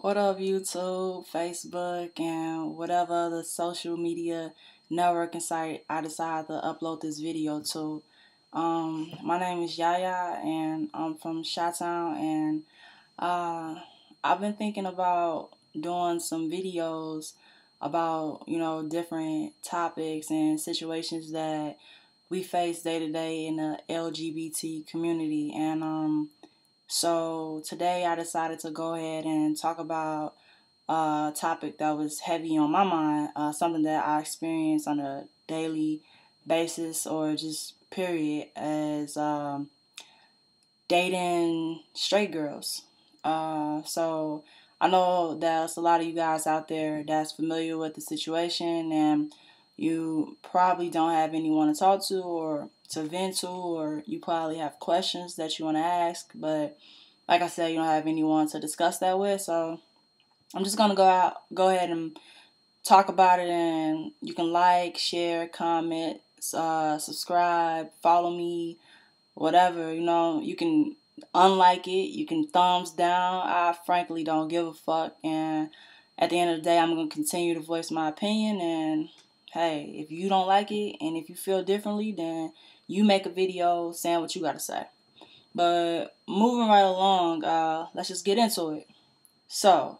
What up, YouTube, Facebook, and whatever other social media networking site I decide to upload this video to. My name is Yaya, and I'm from Chi-Town, and uh, I've been thinking about doing some videos about, different topics and situations that we face day to day in the LGBT community, and so today I decided to go ahead and talk about a topic that was heavy on my mind, something that I experience on a daily basis or just period as dating straight girls. So I know there's a lot of you guys out there that's familiar with the situation, and you probably don't have anyone to talk to or to vent to, or you probably have questions that you want to ask, but like I said, you don't have anyone to discuss that with. So I'm just gonna go ahead and talk about it, and you can like, share, comment, subscribe, follow me, whatever. You can unlike it, you can thumbs down. I frankly don't give a fuck, and at the end of the day, I'm gonna continue to voice my opinion. And hey, if you don't like it, and if you feel differently, then you make a video saying what you gotta say. But moving right along, let's just get into it. So,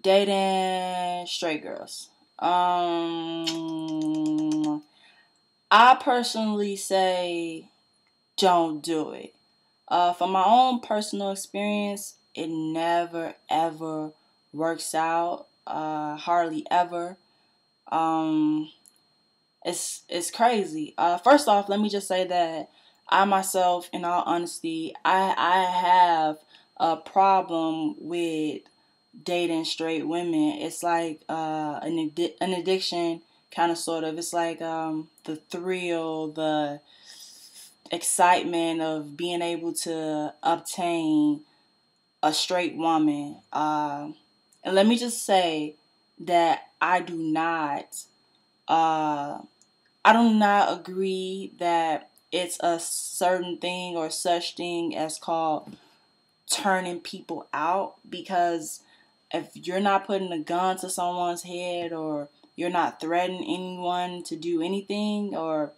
dating straight girls. I personally say don't do it. From my own personal experience, it never ever works out. Hardly ever. Um, it's crazy. First off, let me just say that I myself, in all honesty, I have a problem with dating straight women. It's like an addiction, kind of, sort of. It's like the thrill, the excitement of being able to obtain a straight woman. And let me just say that uh, I do not agree that it's a certain thing or such thing as called turning people out, because if you're not putting a gun to someone's head, or you're not threatening anyone to do anything or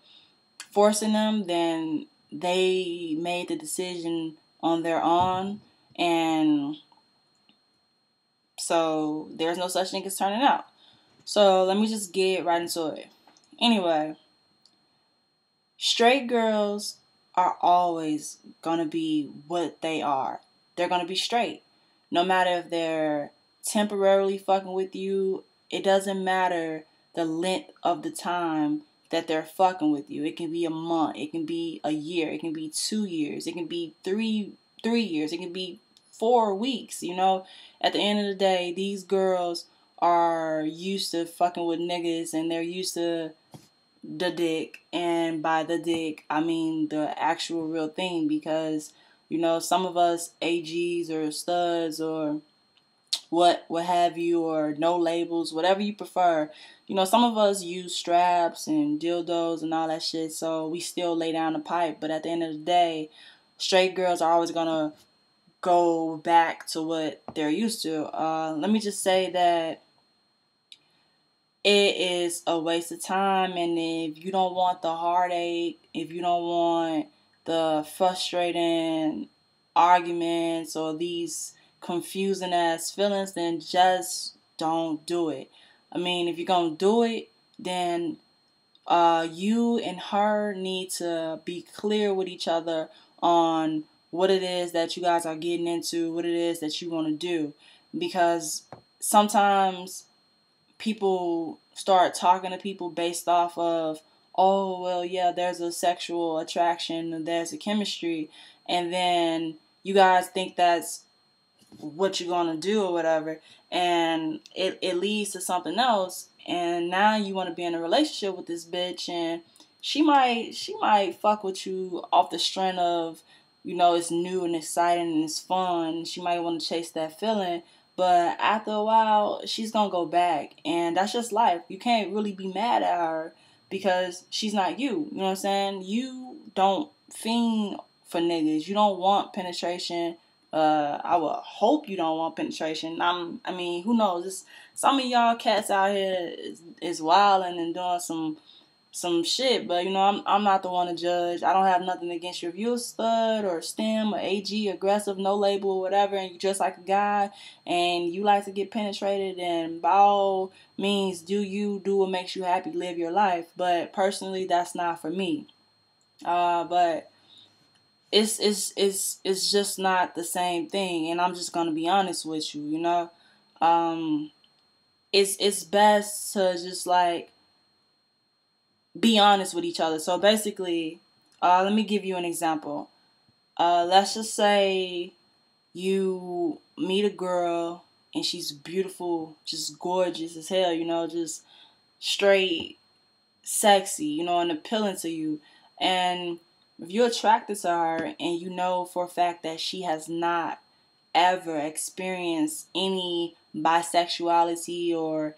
forcing them, then they made the decision on their own, and so there's no such thing as turning out. So let me just get right into it. Anyway, straight girls are always gonna be what they are. They're gonna be straight. No matter if they're temporarily fucking with you, it doesn't matter the length of the time that they're fucking with you. It can be a month, it can be a year, it can be 2 years, it can be three years, it can be 4 weeks, At the end of the day, these girls are used to fucking with niggas, and they're used to the dick, and by the dick I mean the actual real thing, because some of us AGs or studs or what have you, or no labels, whatever you prefer, some of us use straps and dildos and all that shit, so we still lay down the pipe. But at the end of the day, straight girls are always gonna go back to what they're used to. Let me just say that it is a waste of time, and if you don't want the heartache, if you don't want the frustrating arguments or these confusing ass feelings, then just don't do it. I mean, if you're gonna do it, then you and her need to be clear with each other on what it is that you guys are getting into, what it is that you want to do, because sometimes people start talking to people based off of, oh, well, yeah, there's a sexual attraction, there's a chemistry, and then you guys think that's what you're gonna do or whatever, and it leads to something else, and now you want to be in a relationship with this bitch, and she might fuck with you off the strength of, it's new and exciting and it's fun. She might want to chase that feeling, but after a while, she's gonna go back, and that's just life. You can't really be mad at her because she's not you. You know what I'm saying? You don't fiend for niggas. You don't want penetration I would hope you don't want penetration. I mean, who knows? Some of y'all cats out here is wilding and doing some shit, but you know, I'm not the one to judge. I don't have nothing against you. If you're a stud or STEM or AG, aggressive, no label or whatever, and you dress like a guy and you like to get penetrated, then by all means do what makes you happy, live your life. But personally, that's not for me. But it's just not the same thing, and I'm just gonna be honest with you, you know. It's best to just like be honest with each other. So basically, let me give you an example. Let's just say you meet a girl and she's beautiful, just gorgeous as hell, you know, just straight sexy, you know, and appealing to you. And if you're attracted to her and you know for a fact that she has not ever experienced any bisexuality or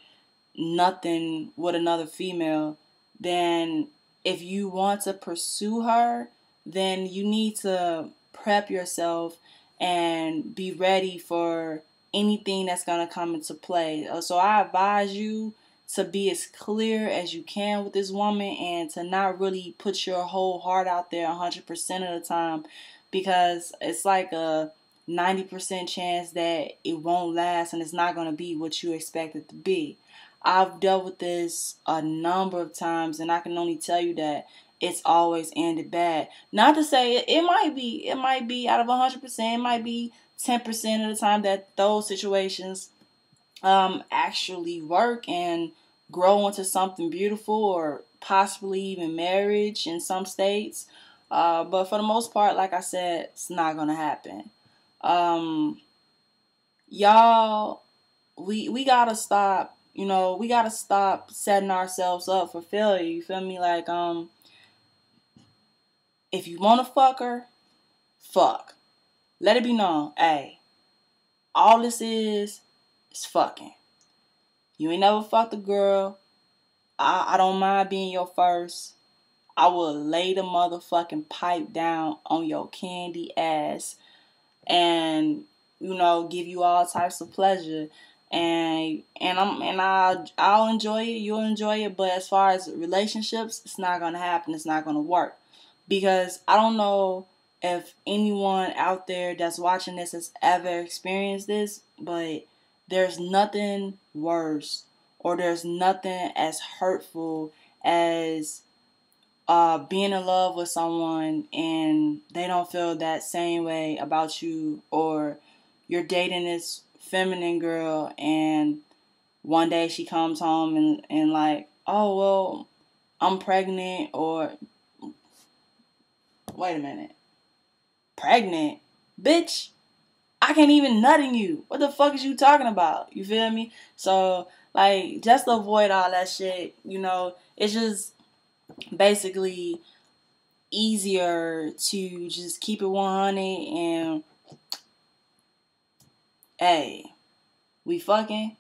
nothing with another female, then if you want to pursue her, then you need to prep yourself and be ready for anything that's going to come into play. So I advise you to be as clear as you can with this woman and to not really put your whole heart out there 100% of the time, because it's like a 90% chance that it won't last and it's not going to be what you expect it to be. I've dealt with this a number of times, and I can only tell you that it's always ended bad. Not to say it might be out of 100%, it might be 10% of the time that those situations actually work and grow into something beautiful, or possibly even marriage in some states. But for the most part, like I said, it's not gonna happen. Y'all, we gotta stop. You know, we gotta stop setting ourselves up for failure. You feel me? Like, if you wanna fuck her, fuck. Let it be known, hey, all this is fucking. You ain't never fucked a girl. I don't mind being your first. I will lay the motherfucking pipe down on your candy ass and, you know, give you all types of pleasure. I'll enjoy it, you'll enjoy it, but as far as relationships, it's not gonna happen, it's not gonna work. Because I don't know if anyone out there that's watching this has ever experienced this, but there's nothing worse or there's nothing as hurtful as being in love with someone and they don't feel that same way about you, or you're dating this feminine girl and one day she comes home and like, oh, well, I'm pregnant, or wait a minute, pregnant? Bitch, I can't even nut in you. What the fuck is you talking about? You feel me? So, like, just avoid all that shit, you know, it's just basically easier to just keep it 100 and, hey, we fucking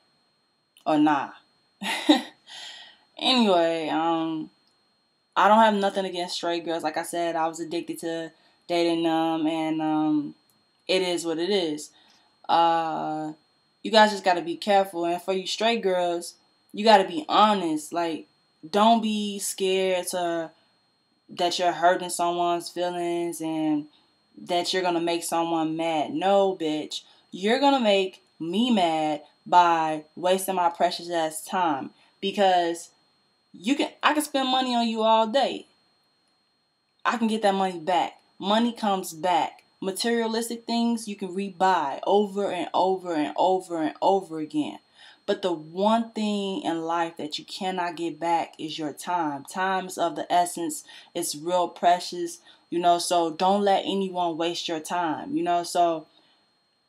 or nah. Anyway, I don't have nothing against straight girls. Like I said, I was addicted to dating them, and it is what it is. You guys just gotta be careful, and for you straight girls, you gotta be honest. Like, don't be scared that you're hurting someone's feelings and that you're gonna make someone mad. No, bitch. You're gonna make me mad by wasting my precious ass time, because I can spend money on you all day. I can get that money back. Money comes back. Materialistic things you can rebuy over and over and over and over again. But the one thing in life that you cannot get back is your time. Time is of the essence. It's real precious, you know, so don't let anyone waste your time, you know. So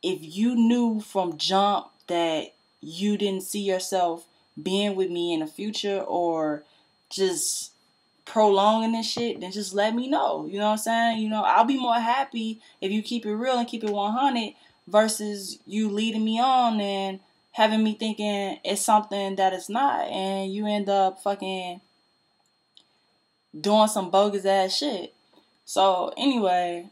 if you knew from jump that you didn't see yourself being with me in the future, or just prolonging this shit, then just let me know. You know what I'm saying? You know, I'll be more happy if you keep it real and keep it 100 versus you leading me on and having me thinking it's something that it's not, and you end up fucking doing some bogus ass shit. So anyway,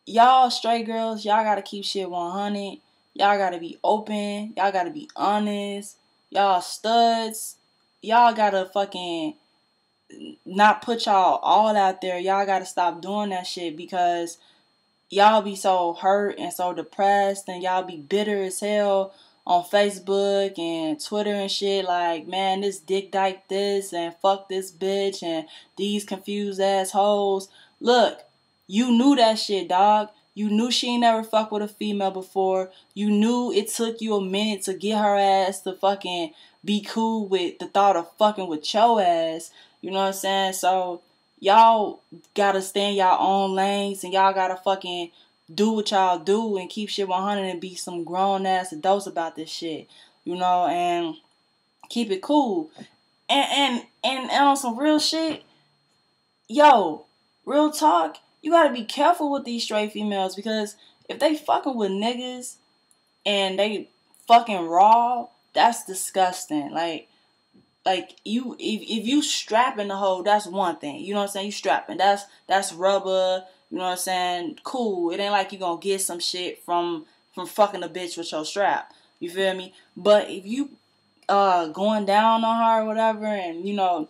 y'all straight girls, y'all gotta keep shit 100. Y'all gotta be open. Y'all gotta be honest. Y'all studs. Y'all gotta fucking not put y'all all out there. Y'all gotta stop doing that shit because y'all be so hurt and so depressed and y'all be bitter as hell on Facebook and Twitter and shit like, man, this dick dyke this and fuck this bitch and these confused assholes. Look, you knew that shit, dog. You knew she ain't never fucked with a female before. You knew it took you a minute to get her ass to fucking be cool with the thought of fucking with your ass. You know what I'm saying? So y'all gotta stay in y'all own lanes and y'all gotta fucking do what y'all do and keep shit 100 and be some grown ass adults about this shit, you know, and keep it cool. And on some real shit, yo, real talk, you gotta be careful with these straight females because if they fucking with niggas and they fucking raw, that's disgusting. Like you, if you strapping the hoe, that's one thing. You know what I'm saying? You strapping. That's rubber. You know what I'm saying? Cool. It ain't like you gonna get some shit from fucking a bitch with your strap. You feel me? But if you going down on her or whatever, and you know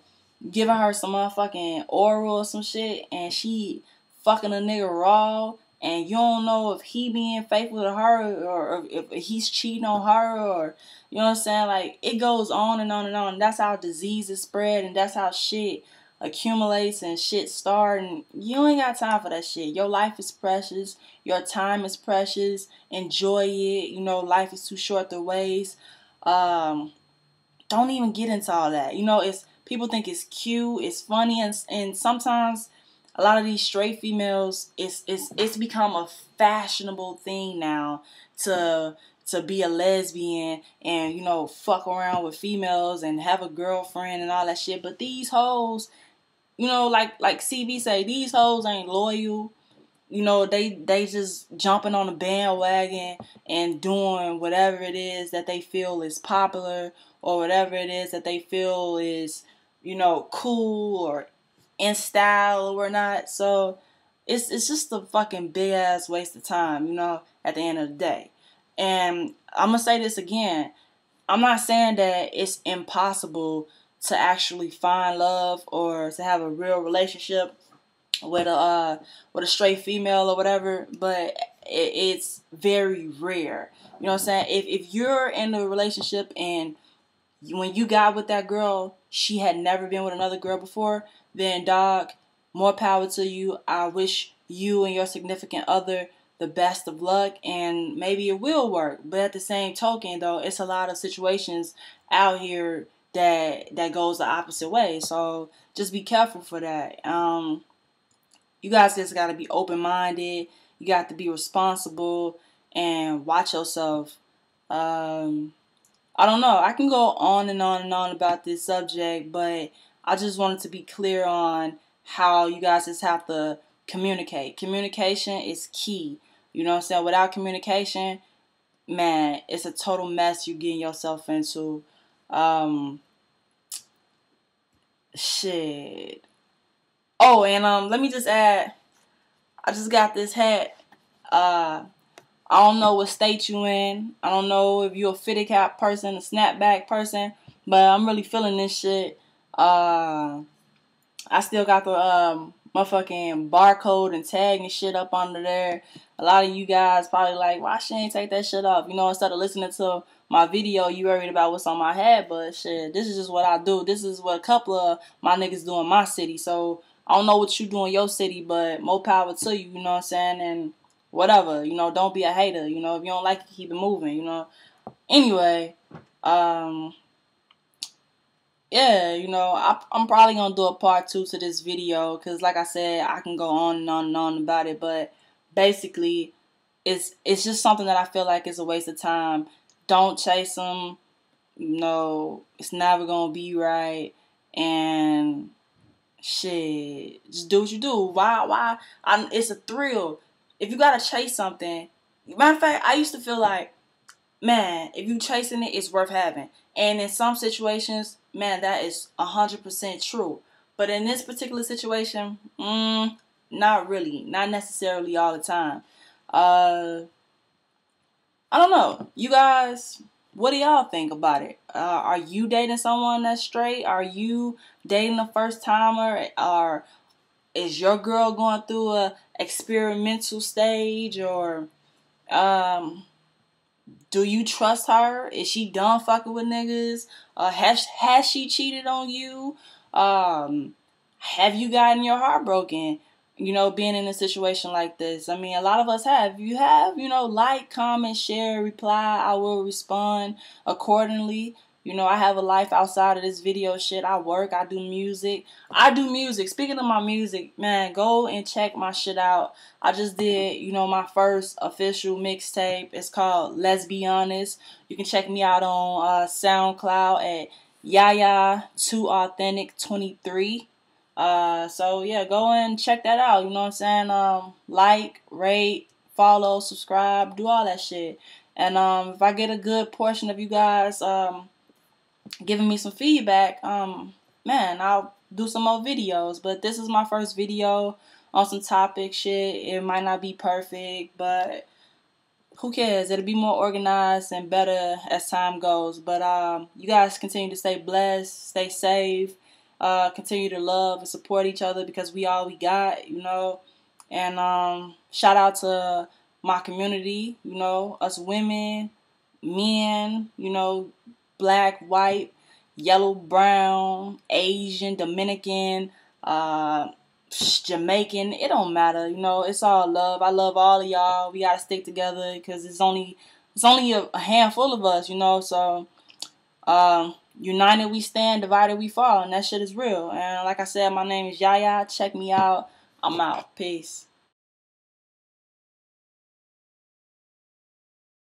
giving her some motherfucking oral or some shit, and she fucking a nigga raw, and you don't know if he being faithful to her or if he's cheating on her or, you know what I'm saying? Like, it goes on and on and on. That's how diseases spread and that's how shit accumulates and shit start, and you ain't got time for that shit. Your life is precious. Your time is precious. Enjoy it. You know, life is too short to waste. Don't even get into all that. You know, it's people think it's cute, it's funny, and sometimes a lot of these straight females, it's become a fashionable thing now to be a lesbian and, you know, fuck around with females and have a girlfriend and all that shit. But these hoes, you know, like CB say, these hoes ain't loyal. You know, they just jumping on the bandwagon and doing whatever it is that they feel is popular or whatever it is that they feel is, you know, cool or in style or not. So it's just a fucking big ass waste of time, you know, at the end of the day. And I'm gonna say this again. I'm not saying that it's impossible to actually find love or to have a real relationship with a straight female or whatever, but it's very rare. You know what I'm saying? If you're in a relationship and when you got with that girl, she had never been with another girl before, then dog, more power to you. I wish you and your significant other the best of luck, and maybe it will work. But at the same token, though, it's a lot of situations out here that goes the opposite way. So just be careful for that. You guys just got to be open-minded. You got to be responsible and watch yourself. I don't know. I can go on and on and on about this subject, but I just wanted to be clear on how you guys just have to communicate. Communication is key. You know what I'm saying? Without communication, man, it's a total mess you're getting yourself into. Shit. Oh, and let me just add, I just got this hat. I don't know what state you in. I don't know if you're a fitted cap person, a snapback person, but I'm really feeling this shit. I still got the motherfucking barcode and tag and shit up under there. A lot of you guys probably like, why she ain't take that shit off? You know, instead of listening to my video, you worried about what's on my head, but shit, this is just what I do. This is what a couple of my niggas do in my city. So I don't know what you do in your city, but more power to you, you know what I'm saying? And whatever, you know, don't be a hater. You know, if you don't like it, keep it moving, you know. Anyway, yeah, you know, I'm probably going to do a part 2 to this video because, like I said, I can go on and on and on about it. But basically, it's just something that I feel like is a waste of time. Don't chase them. No, it's never going to be right. And shit, just do what you do. Why? It's a thrill. If you got to chase something, matter of fact, I used to feel like, man, if you chasing it, it's worth having. And in some situations, man, that is 100% true. But in this particular situation, not really, not necessarily all the time. I don't know. You guys, what do y'all think about it? Are you dating someone that's straight? Are you dating a first timer? Or is your girl going through a experimental stage? Or do you trust her? Is she done fucking with niggas? Has she cheated on you? Have you gotten your heart broken? You know, being in a situation like this. I mean, a lot of us have. If you have, you know, like, comment, share, reply. I will respond accordingly. You know, I have a life outside of this video shit. I work. I do music. Speaking of my music, man, go and check my shit out. I just did, you know, my first official mixtape. It's called Let's Be Honest. You can check me out on SoundCloud at Yaya2Authentic23. So yeah, go and check that out. You know what I'm saying? Like, rate, follow, subscribe, do all that shit. And if I get a good portion of you guys giving me some feedback, man, I'll do some more videos. But this is my first video on some topic shit. It might not be perfect, but who cares? It'll be more organized and better as time goes. But you guys continue to stay blessed, stay safe. Continue to love and support each other, because we all we got, you know. And shout out to my community, you know, us women, men, you know, black, white, yellow, brown, Asian, Dominican, Jamaican. It don't matter, you know. It's all love. I love all of y'all. We gotta stick together, because it's only a handful of us, you know. So united we stand, divided we fall, and that shit is real. And like I said, my name is Yaya. Check me out. I'm out. Peace.